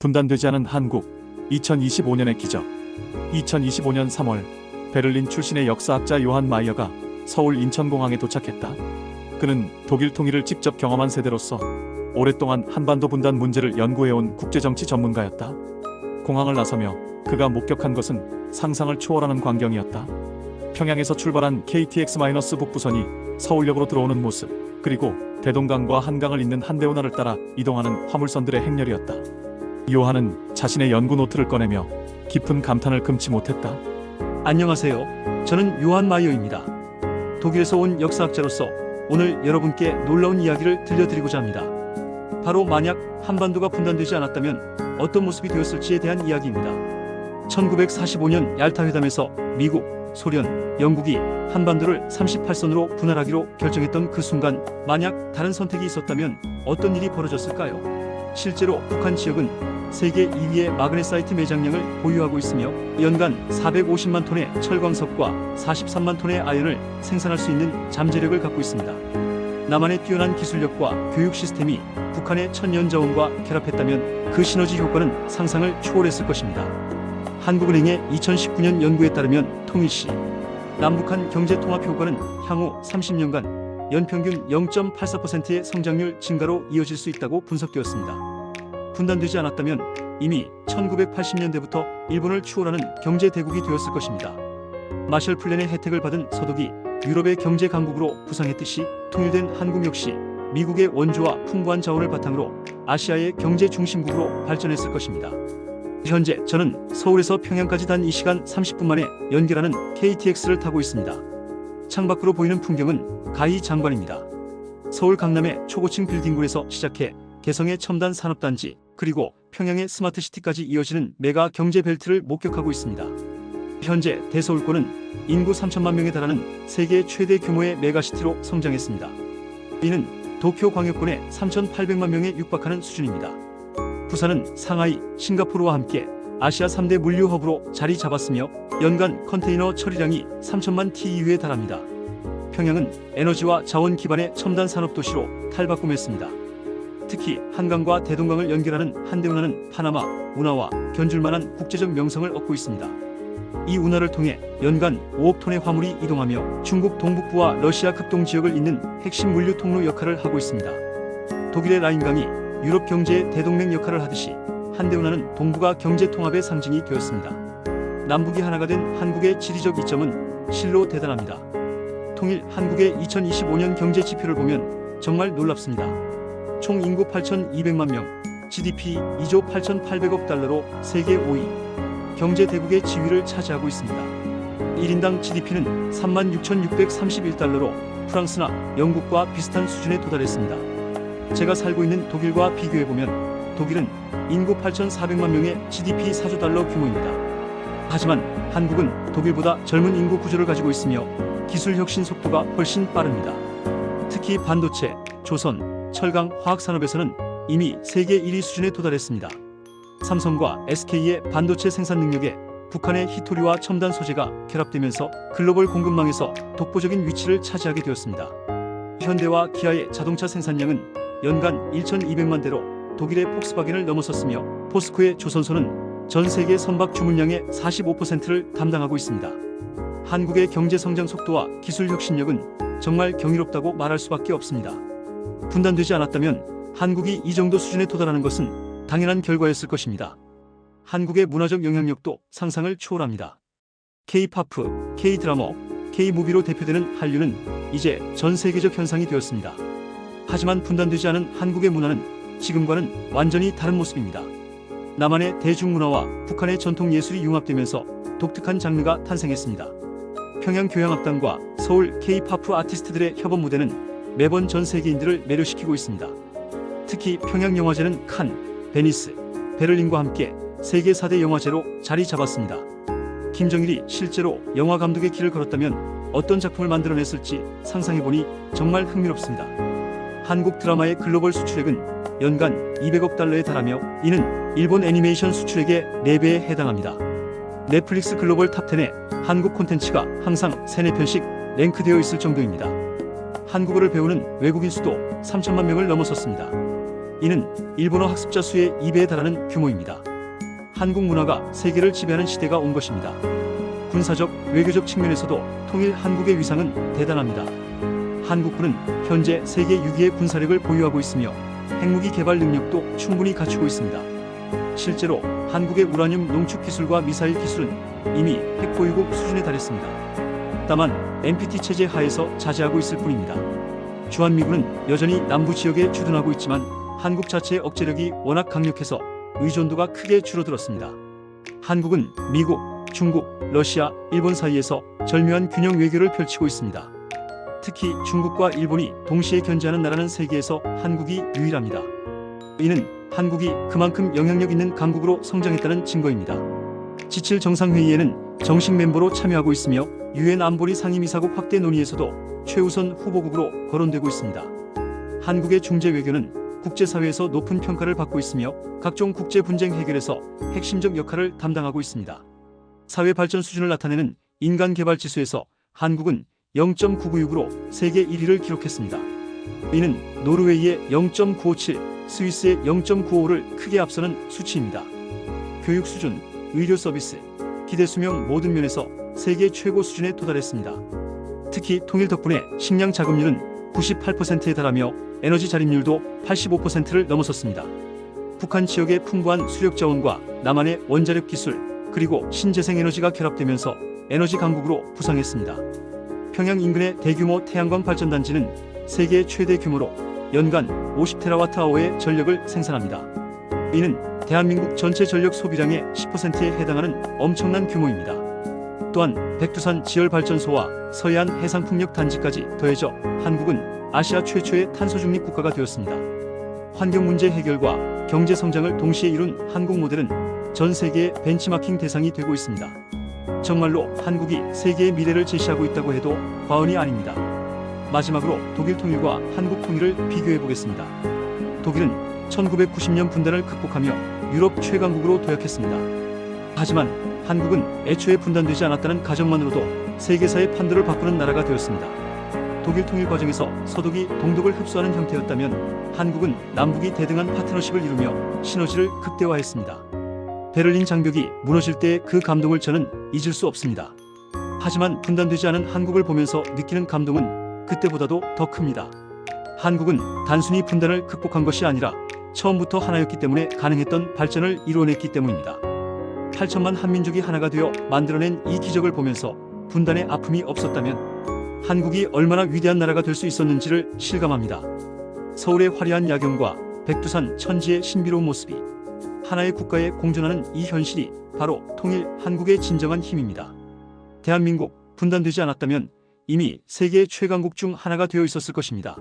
분단되지 않은 한국 2025년의 기적. 2025년 3월 베를린 출신의 역사학자 요한 마이어가 서울 인천공항에 도착했다. 그는 독일 통일을 직접 경험한 세대로서 오랫동안 한반도 분단 문제를 연구해온 국제정치 전문가였다. 공항을 나서며 그가 목격한 것은 상상을 초월하는 광경이었다. 평양에서 출발한 KTX-북부선이 서울역으로 들어오는 모습, 그리고 대동강과 한강을 잇는 한대운하를 따라 이동하는 화물선들의 행렬이었다. 요한은 자신의 연구 노트를 꺼내며 깊은 감탄을 금치 못했다. 안녕하세요. 저는 요한 마이어입니다. 독일에서 온 역사학자로서 오늘 여러분께 놀라운 이야기를 들려드리고자 합니다. 바로 만약 한반도가 분단되지 않았다면 어떤 모습이 되었을지에 대한 이야기입니다. 1945년 얄타 회담에서 미국, 소련, 영국이 한반도를 38선으로 분할하기로 결정했던 그 순간, 만약 다른 선택이 있었다면 어떤 일이 벌어졌을까요? 실제로 북한 지역은 세계 2위의 마그네사이트 매장량을 보유하고 있으며 연간 450만 톤의 철광석과 43만 톤의 아연을 생산할 수 있는 잠재력을 갖고 있습니다. 남한의 뛰어난 기술력과 교육 시스템이 북한의 천연 자원과 결합했다면 그 시너지 효과는 상상을 초월했을 것입니다. 한국은행의 2019년 연구에 따르면 통일 시 남북한 경제 통합 효과는 향후 30년간 연평균 0.84%의 성장률 증가로 이어질 수 있다고 분석되었습니다. 분단되지 않았다면 이미 1980년대부터 일본을 추월하는 경제 대국이 되었을 것입니다. 마셜 플랜의 혜택을 받은 서독이 유럽의 경제 강국으로 부상했듯이 통일된 한국 역시 미국의 원조와 풍부한 자원을 바탕으로 아시아의 경제 중심국으로 발전했을 것입니다. 현재 저는 서울에서 평양까지 단 2시간 30분 만에 연결하는 KTX를 타고 있습니다. 창밖으로 보이는 풍경은 가히 장관입니다. 서울 강남의 초고층 빌딩굴에서 시작해 개성의 첨단 산업단지, 그리고 평양의 스마트시티까지 이어지는 메가 경제벨트를 목격하고 있습니다. 현재 대서울권은 인구 3천만 명에 달하는 세계 최대 규모의 메가시티로 성장했습니다. 이는 도쿄 광역권의 3,800만 명에 육박하는 수준입니다. 부산은 상하이, 싱가포르와 함께 아시아 3대 물류 허브로 자리 잡았으며 연간 컨테이너 처리량이 3천만 TEU에 달합니다. 평양은 에너지와 자원 기반의 첨단 산업 도시로 탈바꿈했습니다. 특히 한강과 대동강을 연결하는 한대운하는 파나마, 운하와 견줄만한 국제적 명성을 얻고 있습니다. 이 운하를 통해 연간 5억 톤의 화물이 이동하며 중국 동북부와 러시아 극동 지역을 잇는 핵심 물류 통로 역할을 하고 있습니다. 독일의 라인강이 유럽 경제의 대동맥 역할을 하듯이 한대운하는 동북아 경제 통합의 상징이 되었습니다. 남북이 하나가 된 한국의 지리적 이점은 실로 대단합니다. 통일 한국의 2025년 경제 지표를 보면 정말 놀랍습니다. 총 인구 8,200만 명, GDP 2조 8,800억 달러로 세계 5위, 경제 대국의 지위를 차지하고 있습니다. 1인당 GDP는 36,631달러로 프랑스나 영국과 비슷한 수준에 도달했습니다. 제가 살고 있는 독일과 비교해보면 독일은 인구 8,400만 명의 GDP 4조 달러 규모입니다. 하지만 한국은 독일보다 젊은 인구 구조를 가지고 있으며 기술 혁신 속도가 훨씬 빠릅니다. 특히 반도체, 조선, 철강, 화학산업에서는 이미 세계 1위 수준에 도달했습니다. 삼성과 SK의 반도체 생산 능력에 북한의 히토리와 첨단 소재가 결합되면서 글로벌 공급망에서 독보적인 위치를 차지하게 되었습니다. 현대와 기아의 자동차 생산량은 연간 1,200만 대로 독일의 폭스바겐을 넘어섰으며 포스코의 조선소는 전 세계 선박 주문량의 45%를 담당하고 있습니다. 한국의 경제 성장 속도와 기술 혁신력은 정말 경이롭다고 말할 수밖에 없습니다. 분단되지 않았다면 한국이 이 정도 수준에 도달하는 것은 당연한 결과였을 것입니다. 한국의 문화적 영향력도 상상을 초월합니다. K-팝, K-드라마, K-무비로 대표되는 한류는 이제 전 세계적 현상이 되었습니다. 하지만 분단되지 않은 한국의 문화는 지금과는 완전히 다른 모습입니다. 남한의 대중문화와 북한의 전통 예술이 융합되면서 독특한 장르가 탄생했습니다. 평양 교향악단과 서울 K-팝 아티스트들의 협업 무대는 매번 전 세계인들을 매료시키고 있습니다. 특히 평양영화제는 칸, 베니스, 베를린과 함께 세계 4대 영화제로 자리 잡았습니다. 김정일이 실제로 영화 감독의 길을 걸었다면 어떤 작품을 만들어냈을지 상상해보니 정말 흥미롭습니다. 한국 드라마의 글로벌 수출액은 연간 200억 달러에 달하며 이는 일본 애니메이션 수출액의 4배에 해당합니다. 넷플릭스 글로벌 탑10에 한국 콘텐츠가 항상 3-4편씩 랭크되어 있을 정도입니다. 한국어를 배우는 외국인 수도 3천만 명을 넘어섰습니다. 이는 일본어 학습자 수의 2배에 달하는 규모입니다. 한국 문화가 세계를 지배하는 시대가 온 것입니다. 군사적, 외교적 측면에서도 통일 한국의 위상은 대단합니다. 한국군은 현재 세계 6위의 군사력을 보유하고 있으며 핵무기 개발 능력도 충분히 갖추고 있습니다. 실제로 한국의 우라늄 농축 기술과 미사일 기술은 이미 핵 보유국 수준에 달했습니다. 다만 NPT 체제 하에서 자제하고 있을 뿐입니다. 주한미군은 여전히 남부 지역에 주둔하고 있지만 한국 자체의 억제력이 워낙 강력해서 의존도가 크게 줄어들었습니다. 한국은 미국, 중국, 러시아, 일본 사이에서 절묘한 균형 외교를 펼치고 있습니다. 특히 중국과 일본이 동시에 견제하는 나라는 세계에서 한국이 유일합니다. 이는 한국이 그만큼 영향력 있는 강국으로 성장했다는 증거입니다. 지칠 정상회의에는 정식 멤버로 참여하고 있으며 유엔 안보리 상임이사국 확대 논의에서도 최우선 후보국으로 거론되고 있습니다. 한국의 중재 외교는 국제사회에서 높은 평가를 받고 있으며 각종 국제 분쟁 해결에서 핵심적 역할을 담당하고 있습니다. 사회 발전 수준을 나타내는 인간 개발 지수에서 한국은 0.996으로 세계 1위를 기록했습니다. 이는 노르웨이의 0.957, 스위스의 0.955를 크게 앞서는 수치입니다. 교육 수준, 의료 서비스, 기대 수명 모든 면에서 세계 최고 수준에 도달했습니다. 특히 통일 덕분에 식량 자급률은 98%에 달하며 에너지 자립률도 85%를 넘어섰습니다. 북한 지역의 풍부한 수력 자원과 남한의 원자력 기술 그리고 신재생 에너지가 결합되면서 에너지 강국으로 부상했습니다. 평양 인근의 대규모 태양광 발전단지는 세계 최대 규모로 연간 50테라와트아워의 전력을 생산합니다. 이는 대한민국 전체 전력 소비량의 10%에 해당하는 엄청난 규모입니다. 또한 백두산 지열발전소와 서해안 해상풍력 단지까지 더해져 한국은 아시아 최초의 탄소 중립 국가가 되었습니다. 환경 문제 해결과 경제 성장을 동시에 이룬 한국 모델은 전 세계의 벤치마킹 대상이 되고 있습니다. 정말로 한국이 세계의 미래를 제시하고 있다고 해도 과언이 아닙니다. 마지막으로 독일 통일과 한국 통일을 비교해 보겠습니다. 독일은 1990년 분단을 극복하며 유럽 최강국으로 도약했습니다. 하지만 한국은 애초에 분단되지 않았다는 가정만으로도 세계사의 판도를 바꾸는 나라가 되었습니다. 독일 통일 과정에서 서독이 동독을 흡수하는 형태였다면 한국은 남북이 대등한 파트너십을 이루며 시너지를 극대화했습니다. 베를린 장벽이 무너질 때의 그 감동을 저는 잊을 수 없습니다. 하지만 분단되지 않은 한국을 보면서 느끼는 감동은 그때보다도 더 큽니다. 한국은 단순히 분단을 극복한 것이 아니라 처음부터 하나였기 때문에 가능했던 발전을 이루어냈기 때문입니다. 8천만 한민족이 하나가 되어 만들어낸 이 기적을 보면서 분단의 아픔이 없었다면 한국이 얼마나 위대한 나라가 될 수 있었는지를 실감합니다. 서울의 화려한 야경과 백두산 천지의 신비로운 모습이 하나의 국가에 공존하는 이 현실이 바로 통일 한국의 진정한 힘입니다. 대한민국 분단되지 않았다면 이미 세계 최강국 중 하나가 되어 있었을 것입니다.